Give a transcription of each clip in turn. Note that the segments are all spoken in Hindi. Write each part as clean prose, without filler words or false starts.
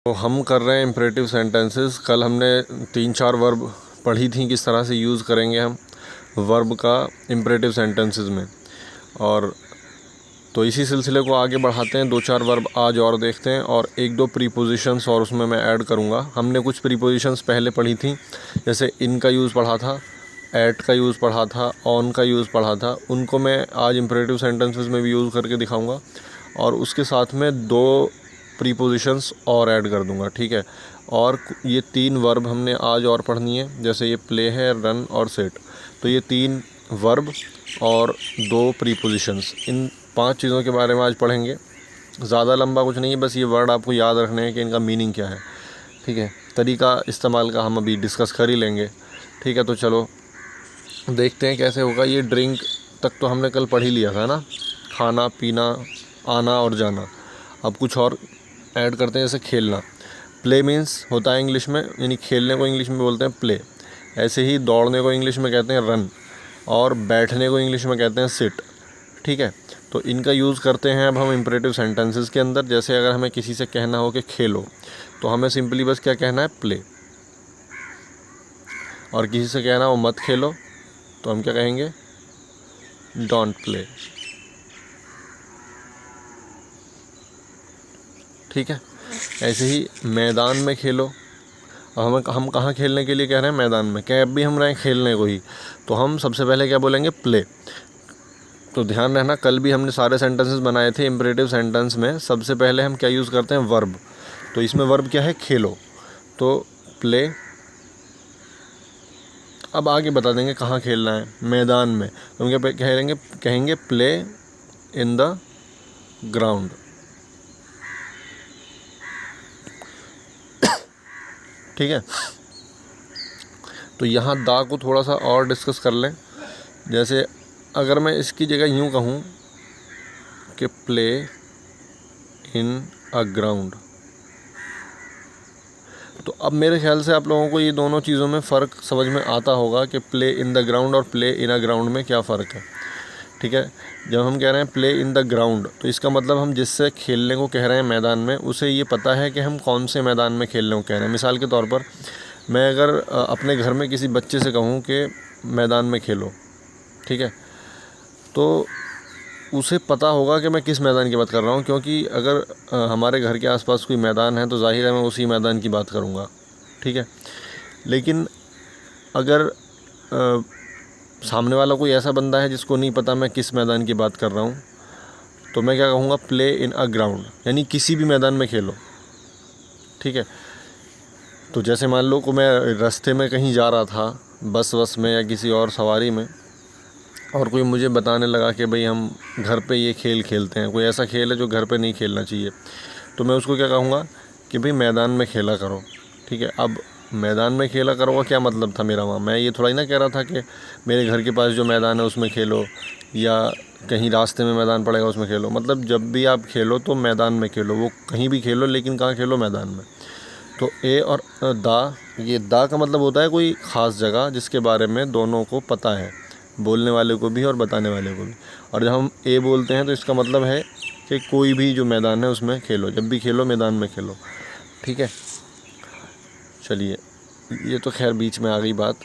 तो हम कर रहे हैं इम्परेटिव सेंटेंसेस। कल हमने 3-4 वर्ब पढ़ी थी किस तरह से यूज़ करेंगे हम वर्ब का इम्परेटिव सेंटेंसेस में, और तो इसी सिलसिले को आगे बढ़ाते हैं। 2-4 वर्ब आज और देखते हैं और 1-2 प्रीपोजिशंस और उसमें मैं ऐड करूँगा। हमने कुछ प्रीपोजिशंस पहले पढ़ी थी, जैसे इन का यूज़ पढ़ा था, एट का यूज़ पढ़ा था, ऑन का यूज़ पढ़ा था। उनको मैं आज इम्परेटिव सेंटेंसेस में भी यूज़ करके दिखाऊंगा और उसके साथ में 2 प्रीपोजिशंस और ऐड कर दूंगा, ठीक है। और ये 3 वर्ब हमने आज और पढ़नी है, जैसे ये प्ले है, रन और सेट। तो ये 3 वर्ब और 2 प्रीपोजिशंस, इन 5 चीज़ों के बारे में आज पढ़ेंगे। ज़्यादा लंबा कुछ नहीं है, बस ये वर्ड आपको याद रखने हैं कि इनका मीनिंग क्या है, ठीक है। तरीका इस्तेमाल का हम अभी डिस्कस कर ही लेंगे, ठीक है। तो चलो देखते हैं कैसे होगा। ये ड्रिंक तक तो हमने कल पढ़ ही लिया था ना, खाना पीना, आना और जाना। अब कुछ और ऐड करते हैं, जैसे खेलना। प्ले मीन्स होता है इंग्लिश में, यानी खेलने को इंग्लिश में बोलते हैं प्ले। ऐसे ही दौड़ने को इंग्लिश में कहते हैं रन, और बैठने को इंग्लिश में कहते हैं सिट, ठीक है। तो इनका यूज़ करते हैं अब हम इम्परेटिव सेंटेंसेस के अंदर। जैसे अगर हमें किसी से कहना हो कि खेलो, तो हमें सिंपली बस क्या कहना है, प्ले। और किसी से कहना हो मत खेलो, तो हम क्या कहेंगे, डोंट प्ले, ठीक है। ऐसे ही मैदान में खेलो। अब हम कहाँ खेलने के लिए कह रहे हैं, मैदान में। क्या अब भी हम रहे हैं खेलने को ही, तो हम सबसे पहले क्या बोलेंगे, प्ले। तो ध्यान रहना, कल भी हमने सारे सेंटेंसेस बनाए थे इम्परेटिव सेंटेंस में। सबसे पहले हम क्या यूज़ करते हैं, वर्ब। तो इसमें वर्ब क्या है, खेलो, तो प्ले। अब आगे बता देंगे कहाँ खेलना है, मैदान में। तो हम क्या कहेंगे प्ले इन द ग्राउंड, ठीक है। तो यहाँ दा को थोड़ा सा और डिस्कस कर लें। जैसे अगर मैं इसकी जगह यूँ कहूँ कि प्ले इन अ ग्राउंड, तो अब मेरे ख्याल से आप लोगों को ये दोनों चीज़ों में फ़र्क समझ में आता होगा कि प्ले इन द ग्राउंड और प्ले इन अ ग्राउंड में क्या फ़र्क है, ठीक है। जब हम कह रहे हैं प्ले इन द ग्राउंड, तो इसका मतलब हम जिससे खेलने को कह रहे हैं मैदान में, उसे ये पता है कि हम कौन से मैदान में खेलने को कह रहे हैं। मिसाल के तौर पर मैं अगर अपने घर में किसी बच्चे से कहूँ कि मैदान में खेलो, ठीक है, तो उसे पता होगा कि मैं किस मैदान की बात कर रहा हूँ, क्योंकि अगर हमारे घर के आसपास कोई मैदान है तो जाहिर है मैं उसी मैदान की बात करूँगा, ठीक है। लेकिन अगर सामने वाला कोई ऐसा बंदा है जिसको नहीं पता मैं किस मैदान की बात कर रहा हूँ, तो मैं क्या कहूँगा, प्ले इन अ ग्राउंड, यानी किसी भी मैदान में खेलो, ठीक है। तो जैसे मान लो कि मैं रास्ते में कहीं जा रहा था, बस में या किसी और सवारी में, और कोई मुझे बताने लगा कि भाई हम घर पे ये खेल खेलते हैं, कोई ऐसा खेल है जो घर पे नहीं खेलना चाहिए, तो मैं उसको क्या कहूँगा कि भाई मैदान में खेला करो, ठीक है। अब मैदान में खेला करो का क्या मतलब था मेरा वहाँ, मैं ये थोड़ा ही ना कह रहा था कि मेरे घर के पास जो मैदान है उसमें खेलो, या कहीं रास्ते में मैदान पड़ेगा उसमें खेलो। मतलब जब भी आप खेलो तो मैदान में खेलो, वो कहीं भी खेलो, लेकिन कहाँ खेलो, मैदान में। तो ए और दा, ये दा का मतलब होता है कोई ख़ास जगह जिसके बारे में दोनों को पता है, बोलने वाले को भी और बताने वाले को भी। और जब हम ए बोलते हैं तो इसका मतलब है कि कोई भी जो मैदान है उसमें खेलो, जब भी खेलो मैदान में खेलो, ठीक है। चलिए, ये तो खैर बीच में आ गई बात।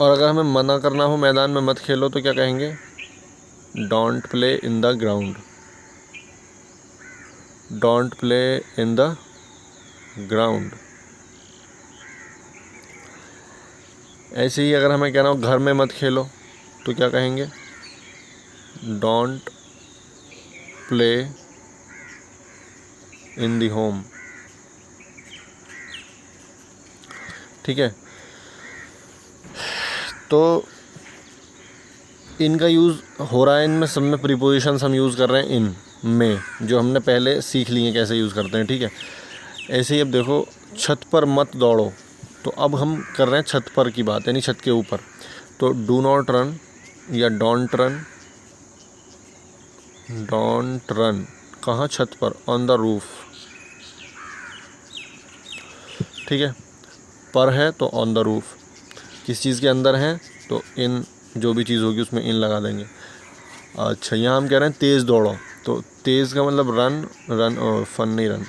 और अगर हमें मना करना हो मैदान में मत खेलो, तो क्या कहेंगे, don't play in the ground, don't play in the ground. ऐसे ही अगर हमें कहना हो घर में मत खेलो, तो क्या कहेंगे, don't play in the home, ठीक है। तो इनका यूज़ हो रहा है, इनमें सब में प्रीपोजिशंस हम यूज़ कर रहे हैं इन में, जो हमने पहले सीख ली हैं कैसे यूज़ करते हैं, ठीक है। ऐसे ही अब देखो, छत पर मत दौड़ो, तो अब हम कर रहे हैं छत पर की बात, यानी छत के ऊपर। तो डू नॉट रन या डोंट रन, डोंट रन कहाँ, छत पर, ऑन द रूफ, ठीक है। पर है तो ऑन द रूफ, किस चीज़ के अंदर है तो इन, जो भी चीज़ होगी उसमें इन लगा देंगे। अच्छा, यहाँ हम कह रहे हैं तेज़ दौड़ो, तो तेज़ का मतलब रन, रन और फन नहीं, रन,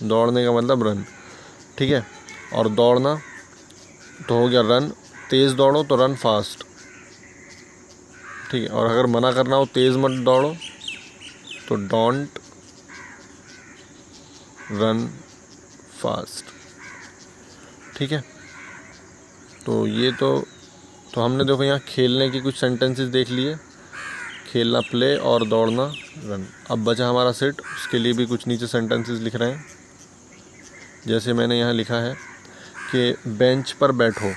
दौड़ने का मतलब रन, ठीक है। और दौड़ना तो हो गया रन, तेज़ दौड़ो तो रन फास्ट, ठीक है। और अगर मना करना हो तेज़ मत दौड़ो तो डोंट रन फास्ट, ठीक है। तो ये तो हमने देखो यहाँ खेलने की कुछ सेंटेंसेस देख लिए, खेलना प्ले और दौड़ना रन। अब बचा हमारा सिट, उसके लिए भी कुछ नीचे सेंटेंसेस लिख रहे हैं। जैसे मैंने यहाँ लिखा है कि बेंच पर बैठो,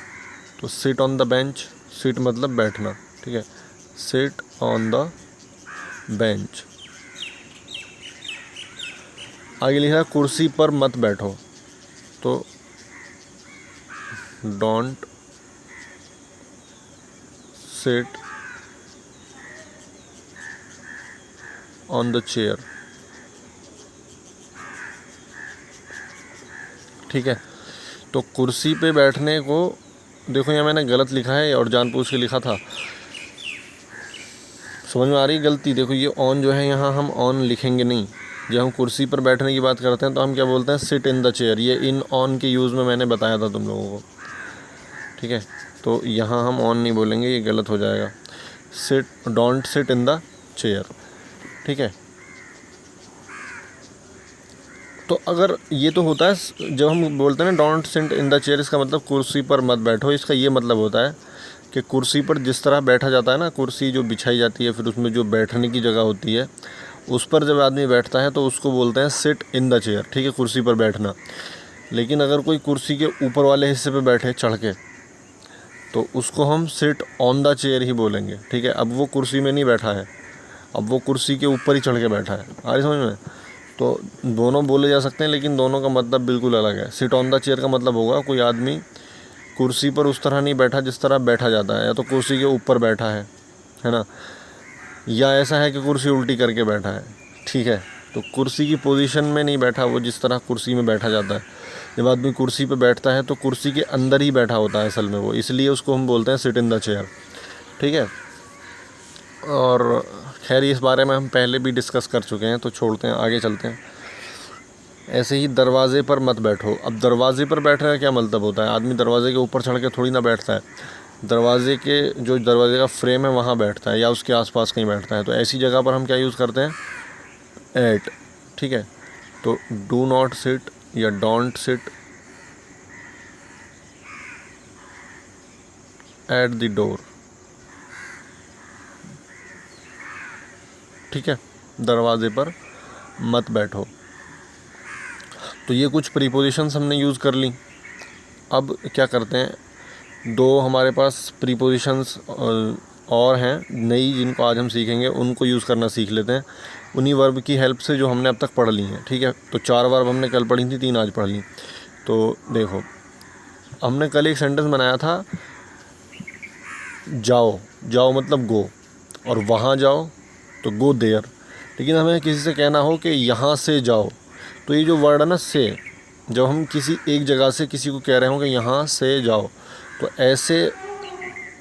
तो sit on the bench, sit मतलब बैठना, ठीक है, सिट ऑन द बेंच। आगे लिखा है कुर्सी पर मत बैठो, तो don't sit on the chair, ठीक है। तो कुर्सी पे बैठने को देखो यहाँ मैंने गलत लिखा है और जानबूझ के लिखा था, समझ में आ रही है गलती। देखो ये ऑन जो है यहाँ हम ऑन लिखेंगे नहीं, जब हम कुर्सी पर बैठने की बात करते हैं तो हम क्या बोलते हैं, सिट इन द चेयर। ये इन ऑन के यूज़ में मैंने बताया था तुम लोगों को, ठीक है। तो यहाँ हम ऑन नहीं बोलेंगे, ये गलत हो जाएगा, sit don't sit in the chair, ठीक है। तो अगर ये तो होता है जब हम बोलते हैं ना don't sit in the chair, इसका मतलब कुर्सी पर मत बैठो। इसका ये मतलब होता है कि कुर्सी पर जिस तरह बैठा जाता है ना, कुर्सी जो बिछाई जाती है फिर उसमें जो बैठने की जगह होती है उस पर जब आदमी बैठता है तो उसको बोलते हैं सिट इन द चेयर, ठीक है, कुर्सी पर बैठना। लेकिन अगर कोई कुर्सी के ऊपर वाले हिस्से पे बैठे चढ़ के, तो उसको हम सिट ऑन द चेयर ही बोलेंगे, ठीक है। अब वो कुर्सी में नहीं बैठा है, अब वो कुर्सी के ऊपर ही चढ़ के बैठा है, आ रही समझ में। तो दोनों बोले जा सकते हैं लेकिन दोनों का मतलब बिल्कुल अलग है। सिट ऑन द चेयर का मतलब होगा कोई आदमी कुर्सी पर उस तरह नहीं बैठा जिस तरह बैठा जाता है, या तो कुर्सी के ऊपर बैठा है ना, या ऐसा है कि कुर्सी उल्टी करके बैठा है, ठीक है। तो कुर्सी की पोजीशन में नहीं बैठा वो, जिस तरह कुर्सी में बैठा जाता है। जब आदमी कुर्सी पे बैठता है तो कुर्सी के अंदर ही बैठा होता है असल में वो, इसलिए उसको हम बोलते हैं सिट इन द चेयर, ठीक है। और खैर इस बारे में हम पहले भी डिस्कस कर चुके हैं, तो छोड़ते हैं, आगे चलते हैं। ऐसे ही दरवाजे पर मत बैठो। अब दरवाजे पर बैठने का क्या मतलब होता है, आदमी दरवाजे के ऊपर चढ़ के थोड़ी ना बैठता है, दरवाजे के जो दरवाजे का फ्रेम है वहाँ बैठता है या उसके आसपास कहीं बैठता है। तो ऐसी जगह पर हम क्या यूज़ करते हैं, एट, ठीक है। तो डू नॉट सिट या don't sit at the door, ठीक है, दरवाजे पर मत बैठो। तो ये कुछ प्रीपोजिशंस हमने यूज़ कर ली। अब क्या करते हैं, दो हमारे पास प्रीपोजिशंस और हैं नई जिनको आज हम सीखेंगे, उनको यूज़ करना सीख लेते हैं उन्हीं वर्ब की हेल्प से जो हमने अब तक पढ़ ली हैं, ठीक है। तो 4 वर्ब हमने कल पढ़ी थी, 3 आज पढ़ ली। तो देखो हमने कल एक सेंटेंस बनाया था, जाओ, जाओ मतलब गो, और वहाँ जाओ तो गो देयर। लेकिन हमें किसी से कहना हो कि यहाँ से जाओ, तो ये जो वर्ड है ना से, जब हम किसी एक जगह से किसी को कह रहे हो कि यहाँ से जाओ, तो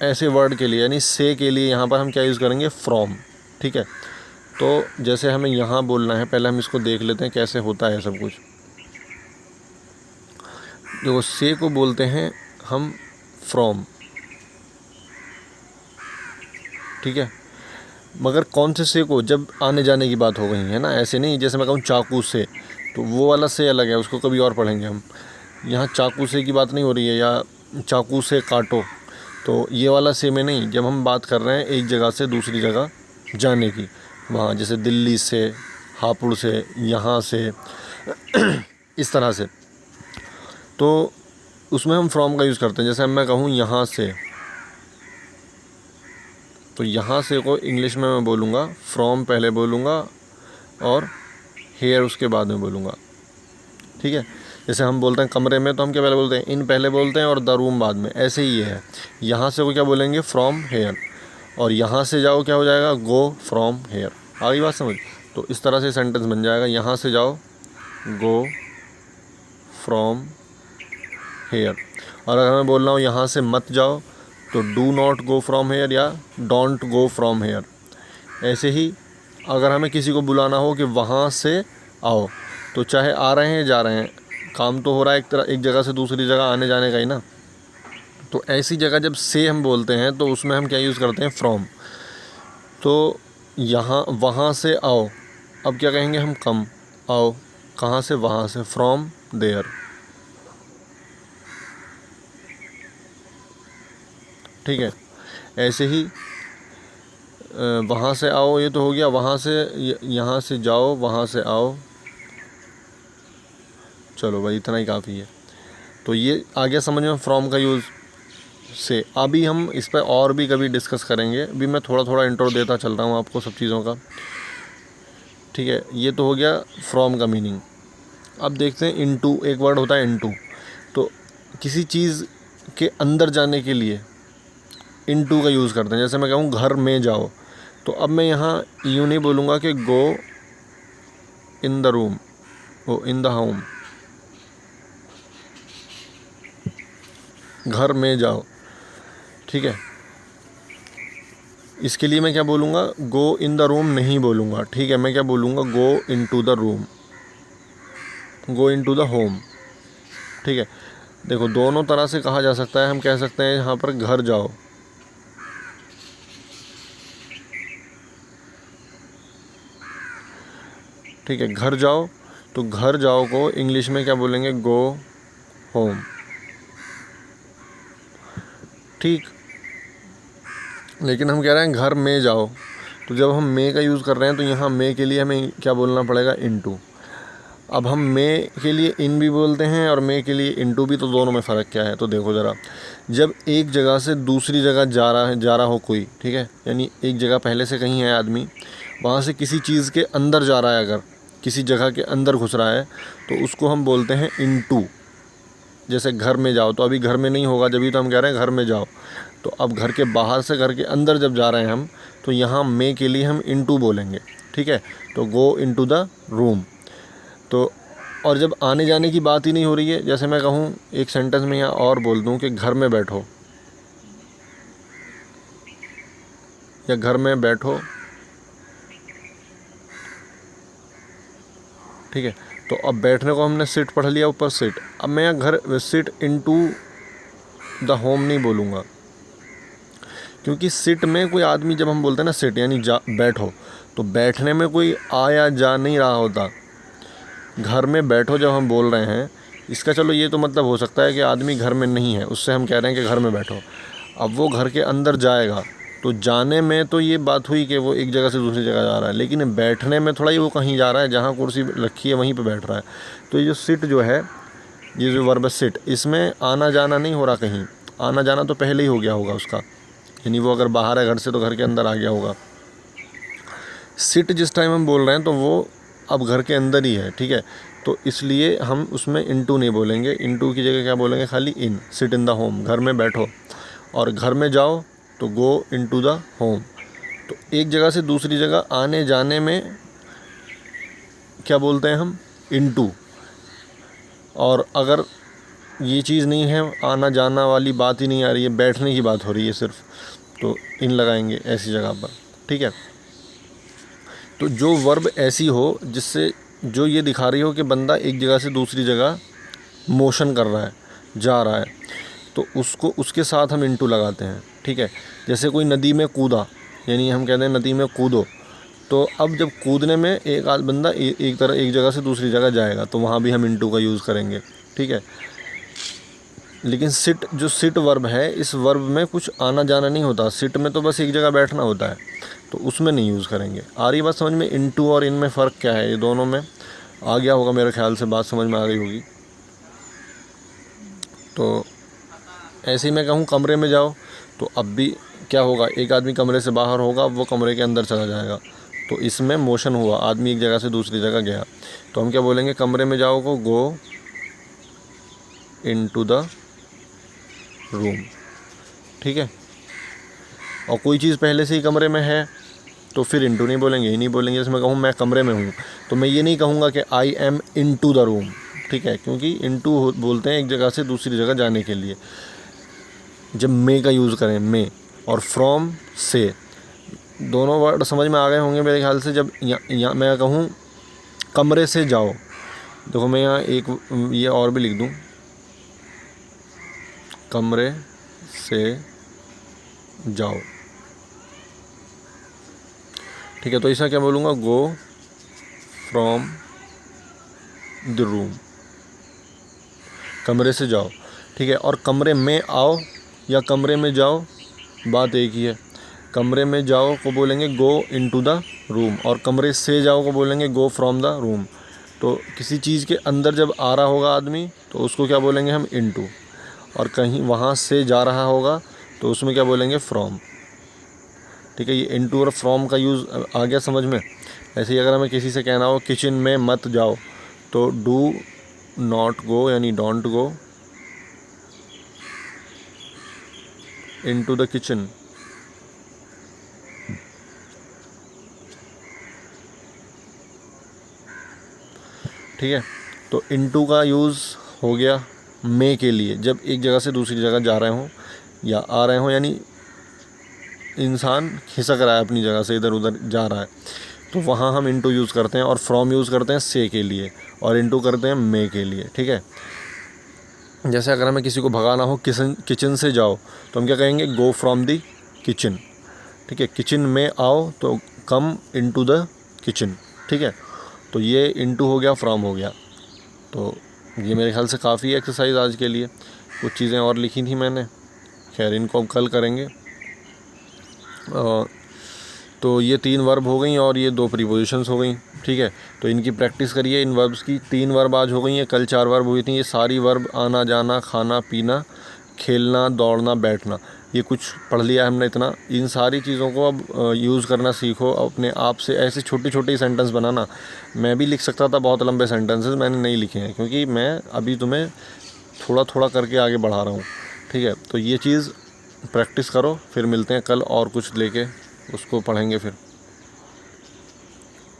ऐसे वर्ड के लिए यानी से के लिए यहाँ पर हम क्या यूज़ करेंगे, फ्रॉम, ठीक है। तो जैसे हमें यहाँ बोलना है, पहले हम इसको देख लेते हैं कैसे होता है सब कुछ। देखो से को बोलते हैं हम फ्रॉम, ठीक है। मगर कौन से को, जब आने जाने की बात हो गई है ना, ऐसे नहीं जैसे मैं कहूँ चाकू से, तो वो वाला से अलग है, उसको कभी और पढ़ेंगे हम। यहाँ चाकू से की बात नहीं हो रही है, या चाकू से काटो, तो ये वाला से में नहीं। जब हम बात कर रहे हैं एक जगह से दूसरी जगह जाने की, वहाँ जैसे दिल्ली से, हापुड़ से, यहाँ से इस तरह से, तो उसमें हम फ्रॉम का यूज़ करते हैं। जैसे मैं कहूँ यहाँ से, तो यहाँ से को इंग्लिश में मैं बोलूँगा फ्रॉम पहले बोलूँगा और हेयर उसके बाद में बोलूँगा, ठीक है। जैसे हम बोलते हैं कमरे में, तो हम क्या पहले बोलते हैं, इन पहले बोलते हैं और द रूम बाद में, ऐसे ही ये है। यहाँ से को क्या बोलेंगे, फ्रॉम हेयर, और यहाँ से जाओ क्या हो जाएगा, गो फ्रॉम हेयर। आ गई बात समझ। तो इस तरह से सेंटेंस बन जाएगा, यहाँ से जाओ, गो फ्रॉम हेयर। और अगर मैं बोल रहा हूँ यहाँ से मत जाओ, तो do not go from here या डोंट गो फ्रॉम हेयर। ऐसे ही अगर हमें किसी को बुलाना हो कि वहाँ से आओ, तो चाहे आ रहे हैं जा रहे हैं, काम तो हो रहा है एक जगह से दूसरी जगह आने जाने का ही ना। तो ऐसी जगह जब से हम बोलते हैं तो उसमें हम क्या यूज़ करते हैं, फ्रॉम। तो यहाँ वहाँ से आओ, अब क्या कहेंगे हम, कम, आओ कहाँ से, वहाँ से, फ्रॉम देयर। ठीक है, ऐसे ही वहाँ से आओ, ये तो हो गया, वहाँ से यहाँ से जाओ, वहाँ से आओ। चलो भाई इतना ही काफ़ी है। तो ये आ गया समझ में फ्रॉम का यूज़ से। अभी हम इस पर और भी कभी डिस्कस करेंगे, अभी मैं थोड़ा थोड़ा इंट्रो देता चल रहा हूँ आपको सब चीज़ों का। ठीक है, ये तो हो गया फ्रॉम का मीनिंग। अब देखते हैं इनटू, एक वर्ड होता है इनटू। तो किसी चीज़ के अंदर जाने के लिए इनटू का यूज़ करते हैं। जैसे मैं कहूँ घर में जाओ, तो अब मैं यहाँ यूँ नहीं बोलूँगा कि go in the room, or in the home, घर में जाओ। ठीक है, इसके लिए मैं क्या बोलूँगा, गो इन द रूम नहीं बोलूँगा। ठीक है, मैं क्या बोलूँगा, go into the room, go into the home. ठीक है, देखो दोनों तरह से कहा जा सकता है। हम कह सकते हैं यहाँ पर घर जाओ, ठीक है, घर जाओ। तो घर जाओ को इंग्लिश में क्या बोलेंगे, गो होम। ठीक, लेकिन हम कह रहे हैं घर में जाओ, तो जब हम मे का यूज़ कर रहे हैं तो यहाँ मे के लिए हमें क्या बोलना पड़ेगा, इनटू। अब हम मे के लिए इन भी बोलते हैं और मे के लिए इनटू भी, तो दोनों में फ़र्क क्या है। तो देखो ज़रा, जब एक जगह से दूसरी जगह जा रहा हो कोई, ठीक है, यानी एक जगह पहले से कहीं है आदमी, वहाँ से किसी चीज़ के अंदर जा रहा है, अगर किसी जगह के अंदर घुस रहा है, तो उसको हम बोलते हैं इनटू। जैसे घर में जाओ, तो अभी घर में नहीं होगा, जब भी तो हम कह रहे हैं घर में जाओ। तो अब घर के बाहर से घर के अंदर जब जा रहे हैं हम, तो यहाँ मे के लिए हम इनटू बोलेंगे। ठीक है, तो गो इनटू द रूम। तो और जब आने जाने की बात ही नहीं हो रही है, जैसे मैं कहूँ एक सेंटेंस में यहाँ और बोल दूँ कि घर में बैठो, या घर में बैठो। ठीक है, तो अब बैठने को हमने सिट पढ़ लिया, ऊपर सिट। अब मैं यहाँ घर सिट इनटू द होम नहीं बोलूँगा, क्योंकि सिट में कोई आदमी, जब हम बोलते हैं ना सिट यानी जा बैठो, तो बैठने में कोई आ या जा नहीं रहा होता। घर में बैठो जब हम बोल रहे हैं, इसका चलो ये तो मतलब हो सकता है कि आदमी घर में नहीं है, उससे हम कह रहे हैं कि घर में बैठो। अब वो घर के अंदर जाएगा, तो जाने में तो ये बात हुई कि वो एक जगह से दूसरी जगह जा रहा है, लेकिन बैठने में थोड़ा ही वो कहीं जा रहा है, जहाँ कुर्सी रखी है वहीं पे बैठ रहा है। तो ये जो सिट जो है, ये जो वर्ब सिट, इसमें आना जाना नहीं हो रहा कहीं। आना जाना तो पहले ही हो गया होगा उसका, यानी वो अगर बाहर है घर से तो घर के अंदर आ गया होगा। सिट जिस टाइम हम बोल रहे हैं तो वो अब घर के अंदर ही है। ठीक है, तो इसलिए हम उसमें इनटू नहीं बोलेंगे, इनटू की जगह क्या बोलेंगे, खाली इन, सिट इन द होम, घर में बैठो। और घर में जाओ तो गो इनटू द होम। तो एक जगह से दूसरी जगह आने जाने में क्या बोलते हैं हम, इनटू। और अगर ये चीज़ नहीं है, आना जाना वाली बात ही नहीं आ रही है, बैठने की बात हो रही है सिर्फ, तो इन लगाएंगे ऐसी जगह पर। ठीक है, तो जो वर्ब ऐसी हो जिससे जो ये दिखा रही हो कि बंदा एक जगह से दूसरी जगह मोशन कर रहा है, जा रहा है, तो उसको उसके साथ हम इनटू लगाते हैं। ठीक है, जैसे कोई नदी में कूदा, यानी हम कहते हैं नदी में कूदो, तो अब जब कूदने में एक बंदा एक जगह से दूसरी जगह जाएगा, तो वहाँ भी हम इनटू का यूज़ करेंगे। ठीक है, लेकिन सिट, जो सिट वर्ब है, इस वर्ब में कुछ आना जाना नहीं होता। सिट में तो बस एक जगह बैठना होता है, तो उसमें नहीं यूज़ करेंगे। आ रही बात समझ में, इनटू और इन में फ़र्क क्या है, ये दोनों में आ गया होगा मेरे ख्याल से, बात समझ में आ गई होगी। तो ऐसे ही मैं कहूँ कमरे में जाओ, तो अब भी क्या होगा, एक आदमी कमरे से बाहर होगा, वो कमरे के अंदर चला जाएगा, तो इसमें मोशन हुआ, आदमी एक जगह से दूसरी जगह गया। तो हम क्या बोलेंगे, कमरे में जाओ को गो इनटू द रूम। ठीक है, और कोई चीज़ पहले से ही कमरे में है तो फिर इनटू नहीं बोलेंगे, ही नहीं बोलेंगे। जैसे मैं कहूँ मैं कमरे में हूँ, तो मैं ये नहीं कहूँगा कि I am into the room. ठीक है, क्योंकि इनटू बोलते हैं एक जगह से दूसरी जगह जाने के लिए। जब मे का यूज़ करें, मे और फ्रॉम से, दोनों वर्ड समझ में आ गए होंगे मेरे ख्याल से। जब या मैं कहूँ कमरे से जाओ, देखो मैं यहाँ एक ये और भी लिख दूँ, कमरे से जाओ, ठीक है। तो इसका क्या बोलूँगा, गो फ्रॉम द रूम, कमरे से जाओ, ठीक है। और कमरे में आओ या कमरे में जाओ, बात एक ही है। कमरे में जाओ को बोलेंगे गो इनटू द रूम, और कमरे से जाओ को बोलेंगे गो फ्रॉम द रूम। तो किसी चीज़ के अंदर जब आ रहा होगा आदमी तो उसको क्या बोलेंगे हम, इनटू, और कहीं वहाँ से जा रहा होगा तो उसमें क्या बोलेंगे, फ्रॉम, ठीक है। ये इनटू और फ्रॉम का यूज़ आ गया समझ में। ऐसे ही अगर हमें किसी से कहना हो किचन में मत जाओ, तो डू नॉट गो यानी don't go into the kitchen, ठीक है। तो इनटू का यूज़ हो गया मे के लिए, जब एक जगह से दूसरी जगह जा रहे हों या आ रहे हों, यानी इंसान खिसक रहा है अपनी जगह से इधर उधर जा रहा है, तो वहाँ हम इनटू यूज़ करते हैं। और फ्रॉम यूज़ करते हैं से के लिए, और इनटू करते हैं मे के लिए, ठीक है। जैसे अगर हमें किसी को भगाना हो किचन से जाओ, तो हम क्या कहेंगे, गो फ्रॉम दी किचन, ठीक है। किचन में आओ तो कम इनटू द किचन, ठीक है। तो ये इनटू हो गया, फ्रॉम हो गया। तो ये मेरे ख्याल से काफ़ी एक्सरसाइज आज के लिए। कुछ चीज़ें और लिखी थी मैंने, खैर इनको हम कल करेंगे। तो ये 3 वर्ब हो गई और ये 2 प्रीपोजिशंस हो गई, ठीक है। तो इनकी प्रैक्टिस करिए, इन वर्ब्स की। 3 वर्ब आज हो गई हैं, कल 4 वर्ब हुई थी। ये सारी वर्ब आना जाना, खाना पीना, खेलना, दौड़ना, बैठना, ये कुछ पढ़ लिया हमने इतना। इन सारी चीज़ों को अब यूज़ करना सीखो अपने आप से। ऐसे छोटे छोटे सेंटेंस बनाना। मैं भी लिख सकता था बहुत लंबे सेंटेंसेस, मैंने नहीं लिखे हैं क्योंकि मैं अभी तुम्हें थोड़ा थोड़ा करके आगे बढ़ा रहा हूँ, ठीक है। तो ये चीज़ प्रैक्टिस करो, फिर मिलते हैं कल और कुछ लेके, उसको पढ़ेंगे फिर।